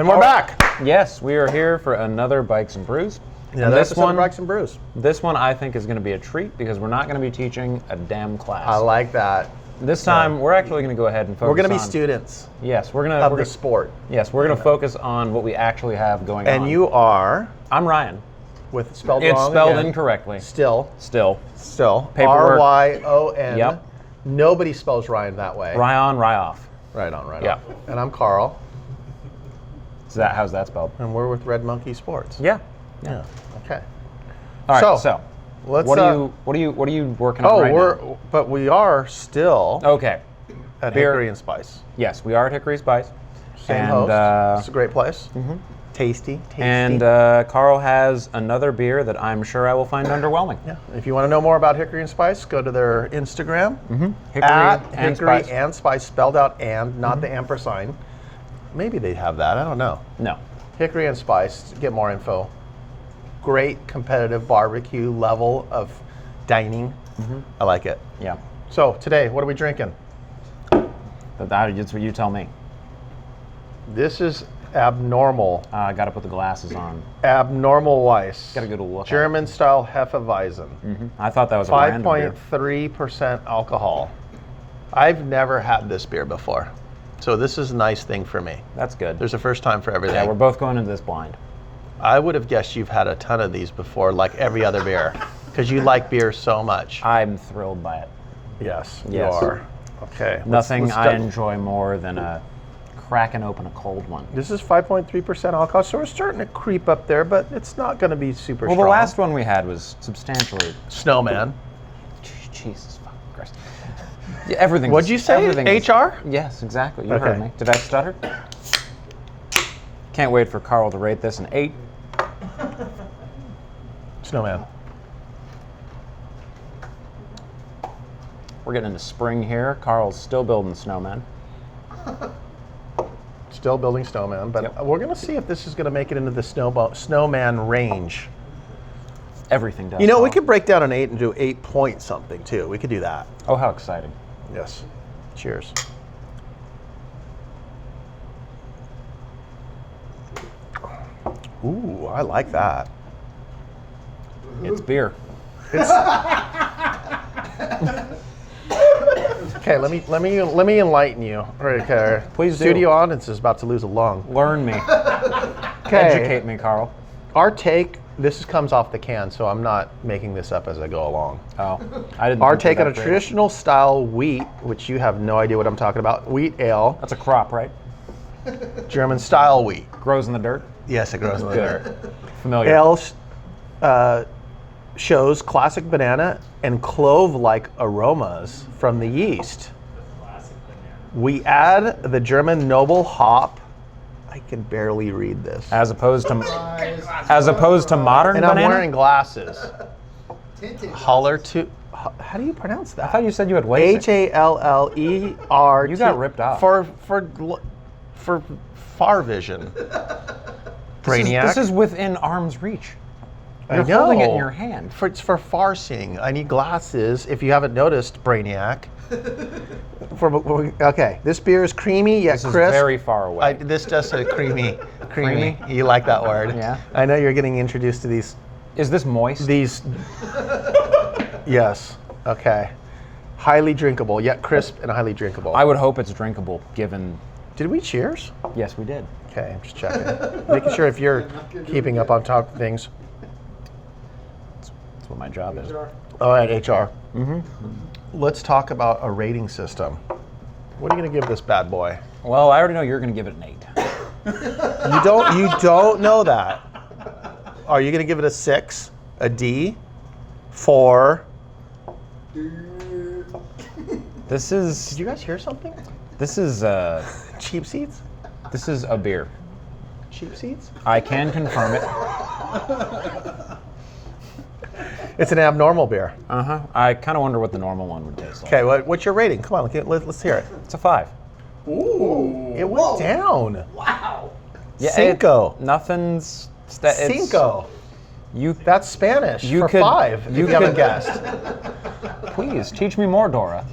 And we're back. Yes, we are here for another Bikes and Brews. Yeah, this one, Bikes and Brews. This one I think is going to be a treat because we're not going to be teaching a damn class. I like that. This time we're actually going to go ahead and focus. We're going to be students. Yes, we're going of the sport. Yes, we're going to focus on what we actually have going on. And you are? I'm Ryan. With spelled it's wrong. It's spelled again. incorrectly. Still. Paperwork. R-Y-O-N. Yep. Nobody spells Ryan that way. Ryon, Ryoff. Right on, right Yeah. on. And I'm Carl. How's that spelled? And we're with RedMonkey Sports. Yeah. Okay. All right. So let's. What are you working on right now? But we are still. Okay. At Hickory and Spice. Yes, we are at Hickory Spice. Same host. It's a great place. Mm-hmm. Tasty. And Carl has another beer that I'm sure I will find underwhelming. Yeah. If you want to know more about Hickory and Spice, go to their Instagram. Mm-hmm. Hickory and Spice, spelled out and, not the ampersand. Maybe they have that. I don't know. No. Hickory and Spice. Get more info. Great competitive barbecue level of dining. Mm-hmm. I like it. Yeah. So today, what are we drinking? That's what you tell me. This is abnormal. I got to put the glasses on. Abnormal Weiss. Got a good look. German style Hefeweizen. Mm-hmm. I thought that was a brand beer. 5.3% alcohol. I've never had this beer before. So this is a nice thing for me. That's good. There's a first time for everything. Yeah, we're both going into this blind. I would have guessed you've had a ton of these before, like every other beer, because you like beer so much. I'm thrilled by it. Yes, you are. Okay. Nothing I enjoy more than cracking open a cold one. This is 5.3% alcohol, so we're starting to creep up there, but it's not going to be super strong. Well, the last one we had was substantially... Snowman. Jesus fucking Christ. Yeah, everything. What'd you say? HR? Yes, exactly. You heard me. Did I stutter? Can't wait for Carl to rate this an 8. Snowman. We're getting into spring here. Carl's still building snowmen. Still building snowman, but we're going to see if this is going to make it into the snowman range. Everything does. You know, we could break down an 8 and do 8 point something too. We could do that. Oh, how exciting. Yes. Cheers. Ooh, I like that. It's beer. Okay, let me enlighten you. Okay. Please do. Studio audience is about to lose a lung. Learn me. Okay. Educate me, Carl. Our take, this comes off the can, so I'm not making this up as I go along. Oh, I didn't. Our take on a traditional style wheat, which you have no idea what I'm talking about, wheat ale. That's a crop, right? German style wheat. Grows in the dirt? Yes, it grows in the dirt. Familiar. Ale shows classic banana and clove-like aromas from the yeast. We add the German noble hop. I can barely read this. As opposed to modern and banana? I'm wearing glasses. Haller to. How do you pronounce that? I thought you said you had LASIK. Hallerr. You got ripped off. For far vision. Brainiac. This is within arm's reach. You're I know. holding it in your hand. It's for far seeing. I need glasses. If you haven't noticed, Brainiac. Okay, this beer is creamy yet This crisp. is very far away. This does say creamy. Creamy. You like that word? Yeah. I know you're getting introduced to these. Is this moist? These. Yes. Okay. Highly drinkable, yet crisp and highly drinkable. I would hope it's drinkable, given. Did we cheers? Yes, we did. Okay, I'm just checking. Making sure if you're keeping up on top of things. That's what my job is. All right, HR. Mm-hmm. Let's talk about a rating system. What are you going to give this bad boy? Well, I already know you're going to give it an 8. You don't know that. Are you going to give it a 6, a D, 4? This is. Did you guys hear something? This is Cheap seats? This is a beer. Cheap seats? I can confirm it. It's an abnormal beer. I kind of wonder what the normal one would taste like. Okay, what's your rating? Come on, let's hear it. It's a 5. Ooh, it went down. Wow. Yeah, Cinco. Nothing's. Cinco. That's Spanish for could, 5, if you haven't guessed. Please, teach me more, Dora.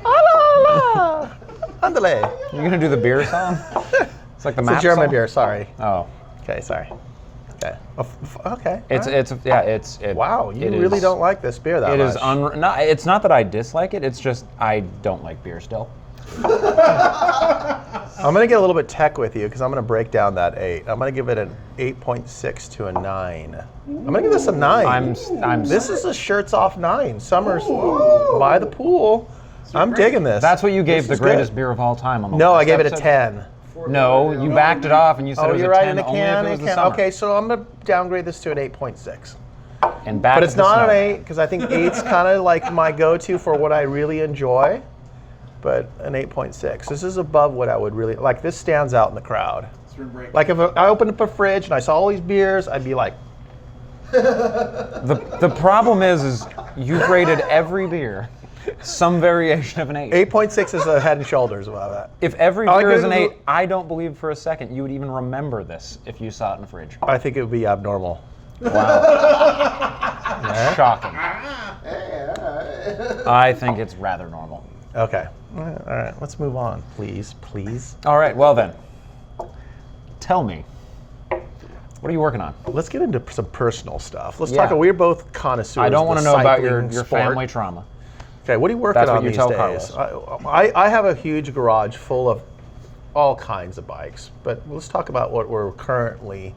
Hola, hola. Andale. You're gonna do the beer song? It's like the It's map a German song? beer. Sorry. Oh. Okay, sorry. Okay. Okay. It's all right. it's Wow, you it really is- don't like this beer that It much. is no, it's not that I dislike it. It's just I don't like beer still. I'm gonna get a little bit tech with you because I'm gonna break down that 8. I'm gonna give it an 8.6 to a 9. I'm gonna give this a 9. This is a shirts off 9. Summer's by the pool. I'm digging this. That's what you gave the is greatest good. beer of all time on the No, last I gave it a episode. 10. No, you backed it off and you said it was you're a right 10 in the only can. if it was the summer. Okay, so I'm gonna downgrade this to an 8.6. And back But to it's the not snow. an 8 because I think 8's kind of like my go-to for what I really enjoy. But an 8.6. This is above what I would really like. This stands out in the crowd. Like if I opened up a fridge and I saw all these beers, I'd be like, The problem is you've rated every beer some variation of an 8. 8.6 is a head and shoulders above that. If every I beer is an agree 8, with I don't believe for a second you would even remember this if you saw it in the fridge. I think it would be abnormal. Wow. Shocking. I think it's rather normal. Okay. All right. Let's move on, please. Please. All right, well then. Tell me, what are you working on? Let's get into some personal stuff. Let's Yeah. talk. We're both connoisseurs. I don't of want to the know about your cycling sport. family trauma. Okay, what are you working That's what on you these tell days? Carlos. I have a huge garage full of all kinds of bikes, but let's talk about what we're currently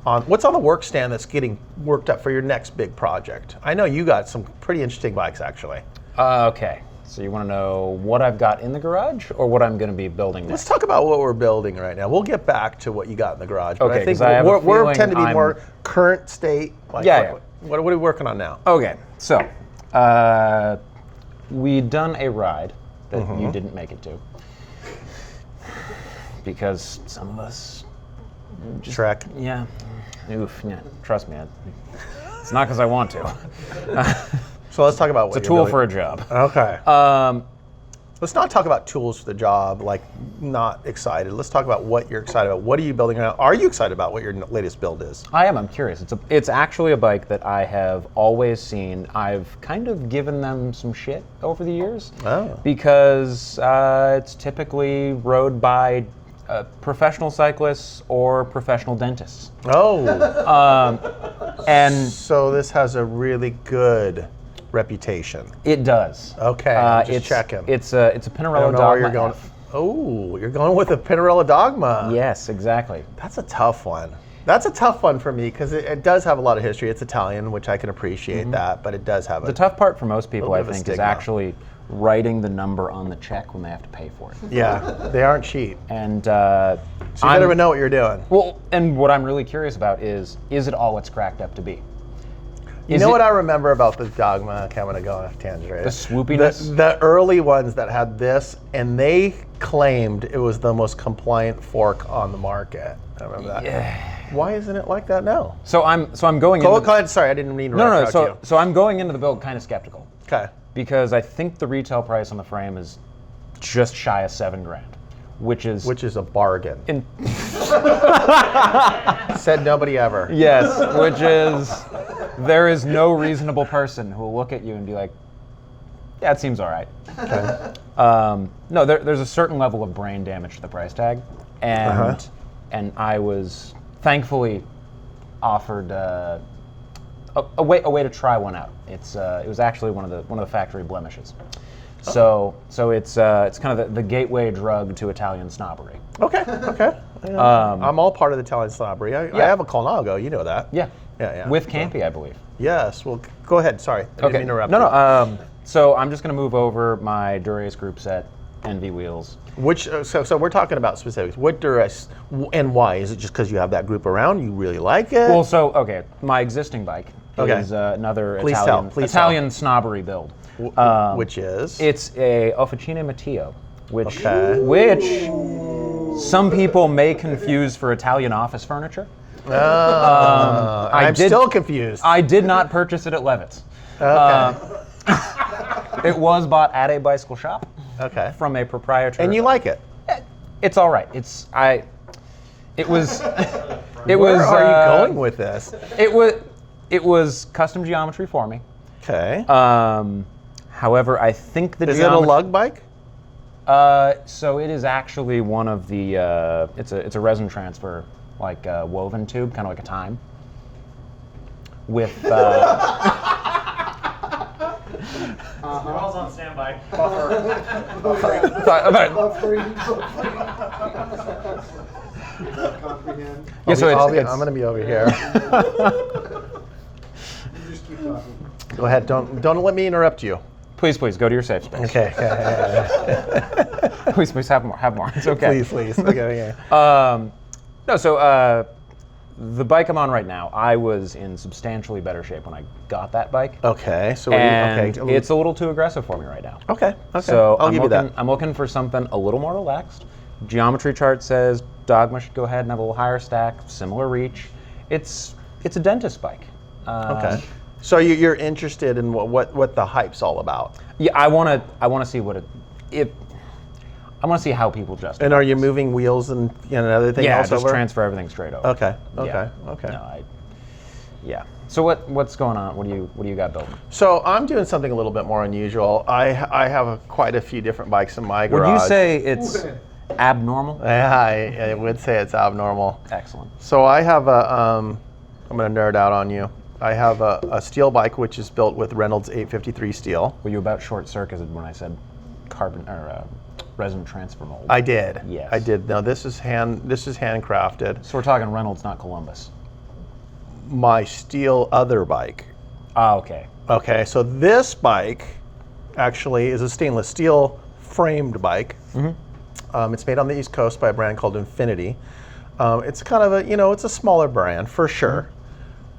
on. What's on the work stand that's getting worked up for your next big project? I know you got some pretty interesting bikes, actually. Okay, so you want to know what I've got in the garage or what I'm going to be building Let's next? talk about what we're building right now. We'll get back to what you got in the garage, but Okay, I think 'cause I have a we're feeling tend to be I'm- more current state. Like Yeah, what are we working on now? Okay, so we'd done a ride that you didn't make it to because some of us Trek. Yeah. Oof. Yeah. Trust me. It's not because I want to. So let's talk about what It's a tool for a job. Okay. Um, Let's not talk about tools for the job, like not excited. Let's talk about what you're excited about. What are you building now? Are you excited about what your latest build is? I am. I'm curious. It's actually a bike that I have always seen. I've kind of given them some shit over the years because it's typically rode by professional cyclists or professional dentists. Oh. And So this has a really good reputation. it does. Okay, I'm just it's checking. It's a I Pinarello don't know where Dogma you're going. F. Oh, you're going with a Pinarello Dogma. Yes, exactly. That's a tough one. That's a tough one for me because it does have a lot of history. It's Italian, which I can appreciate that, but it does have The tough part for most people, little I bit of a think, is stigma. actually writing the number on the check when they have to pay for it. Yeah, they aren't cheap. And So you better know what you're doing. well, and what I'm really curious about is it all it's cracked up to be? You know what I remember about the Dogma? Okay, I'm going to go off a tangent right The swoopiness? The early ones that had this, and they claimed it was the most compliant fork on the market. I remember that. Yeah. Why isn't it like that now? So I'm going Go into ahead. Sorry, I didn't mean to interrupt you. so I'm going into the build kind of skeptical Okay. because I think the retail price on the frame is just shy of $7,000, which is A bargain. in, Said nobody ever. yes, which is there is no reasonable person who will look at you and be like, yeah, it seems all right. Okay. No, there's a certain level of brain damage to the price tag, and I was thankfully offered a way to try one out. It was actually one of the factory blemishes. So it's kind of the gateway drug to Italian snobbery. Okay. Okay. I'm all part of the Italian snobbery. I have a Colnago. You know that. Yeah. Yeah. With Campy, I believe. Yes. Well, go ahead. Sorry. I didn't interrupt. No, you. no. So I'm just going to move over my Durace group set, NV wheels. Which so we're talking about specifics. What duress and why? Is it just because you have that group around? You really like it? Well, so okay, my existing bike is another Please Italian snobbery build. Which is? It's a Officina Matteo, which Okay. some people may confuse for Italian office furniture. I'm still confused. I did not purchase it at Levitt's. Okay. It was bought at a bicycle shop Okay. from a proprietor. And you like it? It's all right. It was. It Where was. are you going with this? It was custom geometry for me. Okay. However, I think the Is it a lug bike? So it is actually one of the. It's a resin transfer, like a woven tube, kind of like a time. With. Squirrels on standby. Comprehend. Yeah, so I'm it's going to be over here. You just keep talking. Go ahead. Don't let me interrupt you. please go to your safe space. Okay. Please have more. It's okay. Please. Okay. No, so the bike I'm on right now, I was in substantially better shape when I got that bike. Okay. So And okay. it's a little too aggressive for me right now. Okay. So I'll I'm give you looking, that. I'm looking for something a little more relaxed. Geometry chart says Dogma should go ahead and have a little higher stack, similar reach. It's a dentist bike. Okay. So you're interested in what the hype's all about. Yeah, I want to see what I want to see how people justify. And are you moving wheels and other thing Yeah, else just over? transfer everything straight over. Okay. Yeah. Okay. No, yeah. So what's going on? What do you got building? So I'm doing something a little bit more unusual. I have quite a few different bikes in my garage. Would you say it's abnormal? Yeah, I would say it's abnormal. Excellent. So I have I'm going to nerd out on you. I have a steel bike which is built with Reynolds 853 steel. Were you about short-circuited when I said carbon or resin transfer mold? I did. Yes. I did. Now this is handcrafted. So we're talking Reynolds, not Columbus. My steel other bike. Ah, okay. Okay, so this bike actually is a stainless steel framed bike. Mm-hmm. It's made on the East Coast by a brand called Infinity. It's kind of it's a smaller brand for sure.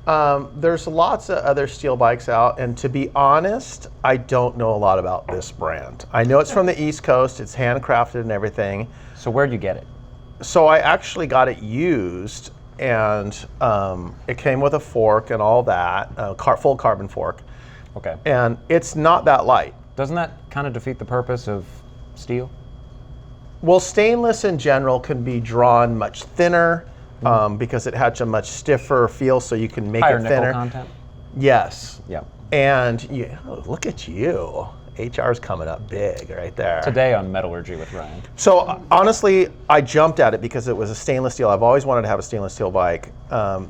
There's lots of other steel bikes out, and to be honest, I don't know a lot about this brand. I know it's from the East Coast, it's handcrafted and everything. So where'd you get it? So I actually got it used, and it came with a fork and all that, full carbon fork, Okay. and it's not that light. Doesn't that kind of defeat the purpose of steel? Well, stainless in general can be drawn much thinner because it has a much stiffer feel, so you can make Higher it nickel thinner. content? Yes. Yeah. And look at you. HR's coming up big right there. Today on Metallurgy with Ryan. So honestly, I jumped at it because it was a stainless steel. I've always wanted to have a stainless steel bike.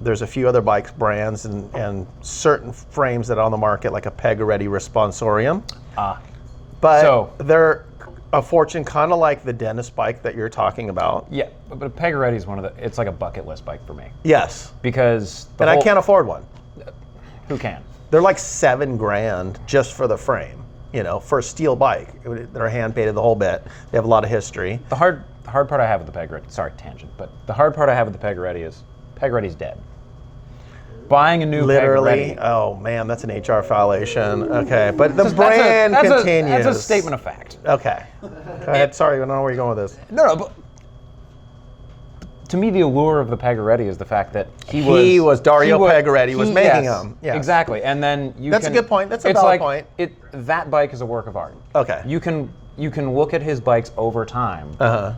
There's a few other bike brands and certain frames that are on the market, like a Peg-A-Ready Responsorium. But So- they're a fortune, kind of like the dentist bike that you're talking about. Yeah, but a Peg-A-Ready is it's like a bucket list bike for me. Yes. Because And I can't afford one. Who can? They're like $7,000 just for the frame, for a steel bike. They're hand painted the whole bit. They have a lot of history. The hard part I have with the Peg-A-Ready, sorry, tangent, but the hard part I have with the Peg-A-Ready is Peg-A-Ready's dead. Buying a new Literally, Peg-A-Ready. oh man, that's an HR violation. Okay, but the brand continues. That's a statement of fact. Okay. Go ahead. Sorry, I don't know where you're going with this. No, but to me, the allure of the Peg-A-Ready is the fact that Dario Peg-A-Ready was making them. Yes. Exactly, and then That's a good point. That's a valid point. That bike is a work of art. Okay. You can look at his bikes over time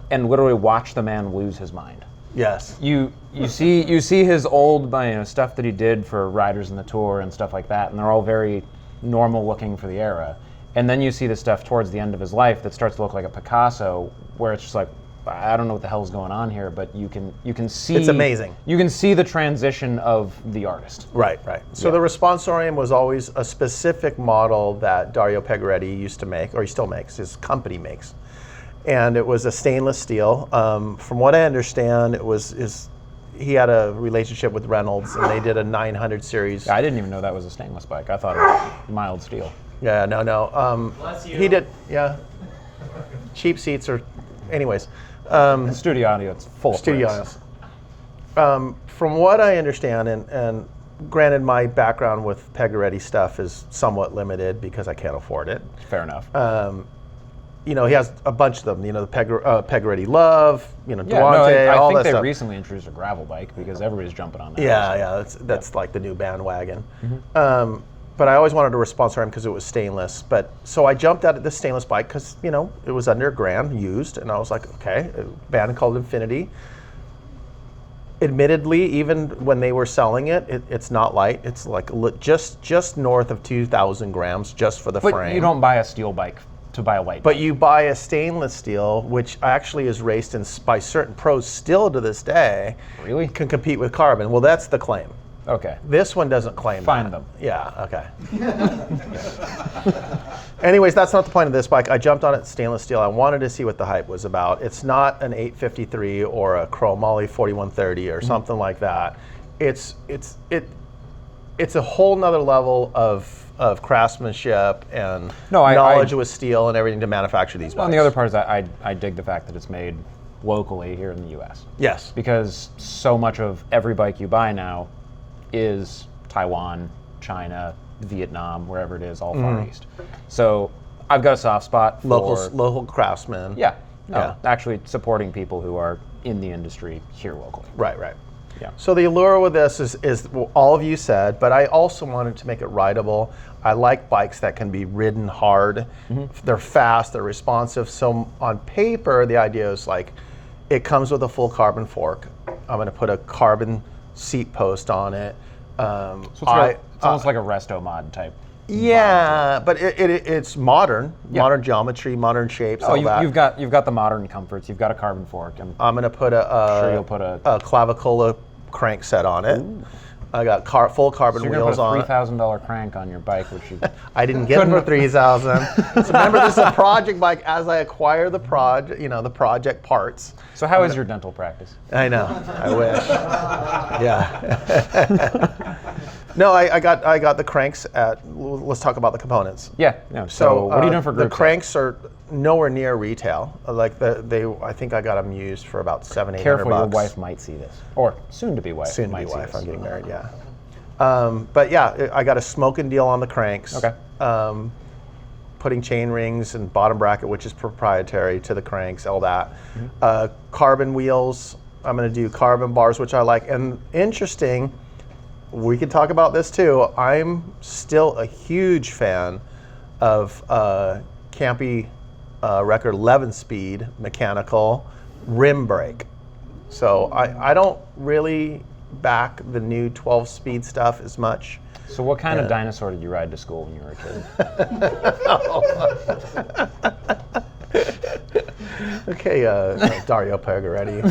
and literally watch the man lose his mind. Yes. You see his old stuff that he did for Riders in the Tour and stuff like that, and they're all very normal looking for the era. And then you see the stuff towards the end of his life that starts to look like a Picasso, where it's just like, I don't know what the hell's going on here, but you can see It's amazing. You can see the transition of the artist. Right. So the Responsorium was always a specific model that Dario Peg-A-Ready used to make, or he still makes, his company makes. And it was a stainless steel. From what I understand, he had a relationship with Reynolds, and they did a 900 series. I didn't even know that was a stainless bike. I thought it was mild steel. Yeah, no. Bless you. He did, yeah. Cheap seats or, anyways. Studio audio, it's full of Studio bricks. audience. From what I understand, and granted my background with Peg-A-Ready stuff is somewhat limited because I can't afford it. Fair enough. He has a bunch of them. The Peg-A-Ready Love, Duante, I all think that they stuff. recently introduced a gravel bike because everybody's jumping on that. Yeah, that's like the new bandwagon. But I always wanted a Responsorium because it was stainless. So I jumped at this stainless bike because it was under $1,000 used, and I was like, okay, a band called Infinity. Admittedly, even when they were selling it, it's not light. It's like just north of 2,000 grams just for the But frame. you don't buy a steel bike to buy a white. But you buy a stainless steel, which actually is raced by certain pros still to this day. Really? Can compete with carbon. Well, that's the claim. Okay. This one doesn't claim Find that. them. Yeah, okay. Anyways, that's not the point of this bike. I jumped on it stainless steel. I wanted to see what the hype was about. It's not an 853 or a chromoly 4130 or something like that. It's a whole nother level of craftsmanship and knowledge with steel and everything to manufacture these bikes. Well, and the other part is that I dig the fact that it's made locally here in the U.S. Yes. Because so much of every bike you buy now is Taiwan, China, Vietnam, wherever it is, all Far East. So I've got a soft spot for local craftsmen. Yeah. Actually supporting people who are in the industry here locally. Right. Yeah. So the allure with this is all of you said, but I also wanted to make it rideable. I like bikes that can be ridden hard. They're fast, they're responsive. So on paper, the idea is like, it comes with a full carbon fork. I'm going to put a carbon seat post on it. So it's almost like a resto mod type. Yeah, but it's modern, modern geometry, modern shapes. Oh, you've got the modern comforts. You've got a carbon fork. I'm going to put a clavicola crank set on it. Ooh. I got full carbon wheels on it. $3,000 crank on your bike, which you I didn't get them for $3,000. So remember, this is a project bike. As I acquire the project parts. So how is your dental practice? I know. I wish. Yeah. No, I got the cranks at. Let's talk about the components. Yeah. No. So what are you doing for group? The cranks are nowhere near retail. Like I think I got them used for about $700-800. Careful, your wife might see this, or soon-to-be wife. Soon-to-be wife. I'm getting married. Yeah. But yeah, I got a smoking deal on the cranks. Okay. Putting chain rings and bottom bracket, which is proprietary to the cranks, all that. Carbon wheels. I'm going to do carbon bars, which I like. And interesting, we could talk about this too. I'm still a huge fan of Campy Record 11-speed mechanical rim brake. So I don't really back the new 12-speed stuff as much. So what kind of dinosaur did you ride to school when you were a kid? Okay, Dario Pagheretti.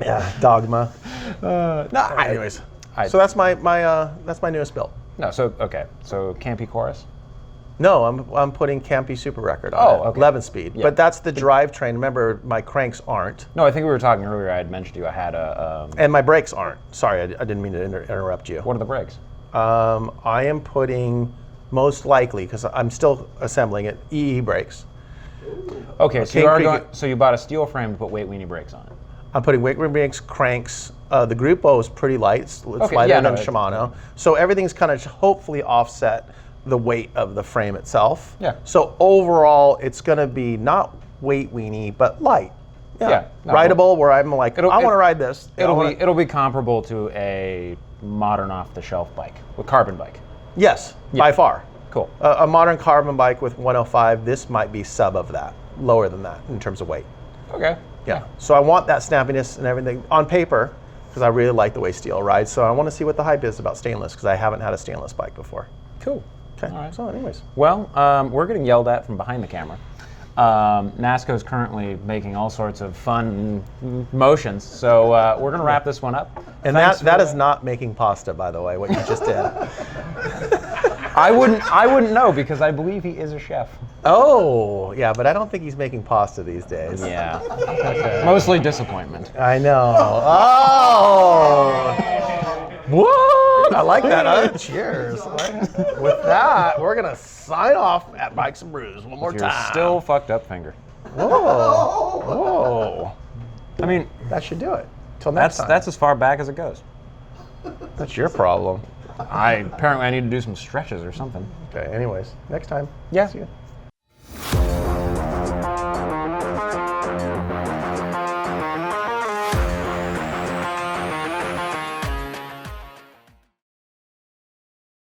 Yeah, Dogma. Anyways, so that's my newest build. No, so Campy Chorus. No, I'm putting Campy Super Record on it, 11-speed. Yeah. But that's the drivetrain. Remember, my cranks aren't. No, I think we were talking earlier. I had mentioned to you I had a. And my brakes aren't. Sorry, I didn't mean to interrupt you. What are the brakes? I am putting, most likely, because I'm still assembling it, EE brakes. Okay, so you bought a steel frame to put weight weenie brakes on it. I'm putting weight weenie brakes, cranks. The Grupo is pretty light. It's lighter than Shimano. So everything's kind of hopefully offset the weight of the frame itself. Yeah. So overall, it's going to be not weight weenie, but light. Yeah. Rideable, where I'm like, I want to ride this. It'll be comparable to a modern off-the-shelf bike, a carbon bike. Yes, by far. Cool. A modern carbon bike with 105. This might be sub of that, lower than that in terms of weight. Okay. Yeah. So I want that snappiness and everything on paper because I really like the way steel rides. So I want to see what the hype is about stainless because I haven't had a stainless bike before. Cool. Okay. All right. So anyways. Well, we're getting yelled at from behind the camera. Nasco is currently making all sorts of fun motions, so we're going to wrap this one up. And that is not making pasta, by the way, what you just did. I wouldn't know because I believe he is a chef. Oh, yeah, but I don't think he's making pasta these days. Yeah. Okay. Mostly disappointment. I know. Oh! What? I like that. Cheers. With that, we're going to sign off at Bikes and Brews one more time. Your still fucked up finger. Whoa. Whoa. I mean, that should do it. Till next time. That's as far back as it goes. That's your problem. Apparently I need to do some stretches or something. Okay, anyways, next time. Yeah. See you.